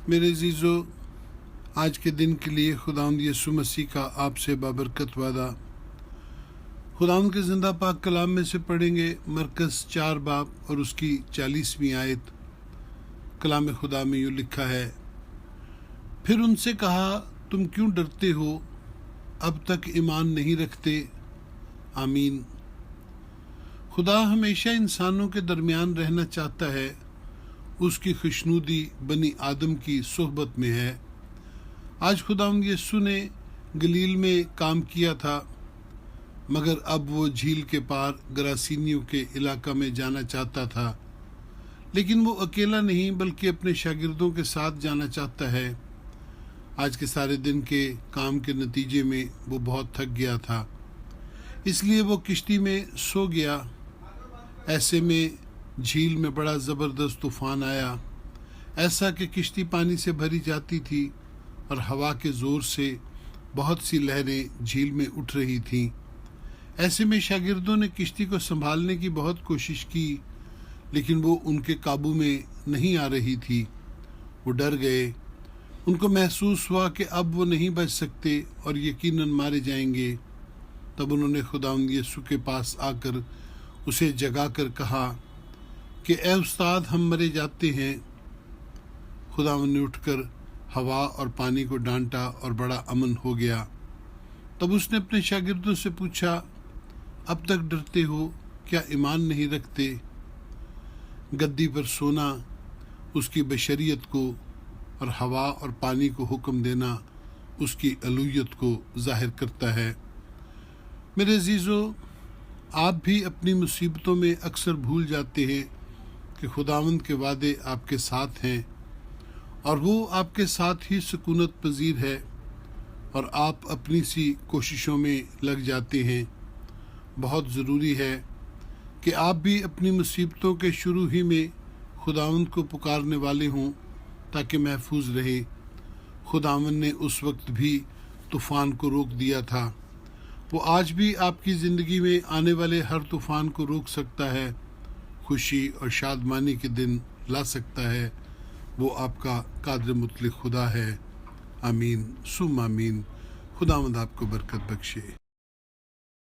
मेरे अजीज़ों, आज के दिन के लिए खुदावंद यीशु मसीह का आपसे बाबरकत वादा खुदावंद के ज़िंदा पाक कलाम में से पढ़ेंगे। मरकज़ 4 बाब और उसकी 40वीं आयत। कलाम खुदा में यूँ लिखा है, फिर उनसे कहा, तुम क्यों डरते हो, अब तक ईमान नहीं रखते। आमीन। खुदा हमेशा इंसानों के दरमियान रहना चाहता है। उसकी खुशनुदी बनी आदम की सोहबत में है। आज खुदावंद यीशु ने गलील में काम किया था, मगर अब वो झील के पार गरासीनियों के इलाका में जाना चाहता था। लेकिन वो अकेला नहीं बल्कि अपने शागिर्दों के साथ जाना चाहता है। आज के सारे दिन के काम के नतीजे में वो बहुत थक गया था, इसलिए वो किश्ती में सो गया। ऐसे में झील में बड़ा ज़बरदस्त तूफान आया, ऐसा कि किश्ती पानी से भरी जाती थी और हवा के ज़ोर से बहुत सी लहरें झील में उठ रही थीं। ऐसे में शागिर्दों ने किश्ती को संभालने की बहुत कोशिश की, लेकिन वो उनके काबू में नहीं आ रही थी। वो डर गए। उनको महसूस हुआ कि अब वो नहीं बच सकते और यकीनन मारे जाएंगे। तब उन्होंने खुदावंद यीशु के पास आकर उसे जगा कर कहा कि ए उस्ताद, हम मरे जाते हैं। खुदावंद ने उठकर हवा और पानी को डांटा और बड़ा अमन हो गया। तब उसने अपने शागिर्दों से पूछा, अब तक डरते हो, क्या ईमान नहीं रखते। गद्दी पर सोना उसकी बशरियत को और हवा और पानी को हुक्म देना उसकी अलूयत को जाहिर करता है। मेरे अजीज़ों, आप भी अपनी मुसीबतों में अक्सर भूल जाते हैं कि खुदावंद के वादे आपके साथ हैं और वो आपके साथ ही सुकूनत पजीर है, और आप अपनी सी कोशिशों में लग जाते हैं। बहुत ज़रूरी है कि आप भी अपनी मुसीबतों के शुरू ही में खुदावंद को पुकारने वाले हों ताकि महफूज रहे। खुदावंद ने उस वक्त भी तूफ़ान को रोक दिया था। वो आज भी आपकी ज़िंदगी में आने वाले हर तूफ़ान को रोक सकता है, खुशी और शादमानी के दिन ला सकता है। वो आपका कादिर मुतलक खुदा है। आमीन सुम आमीन। खुदावंद आपको बरकत बख्शे।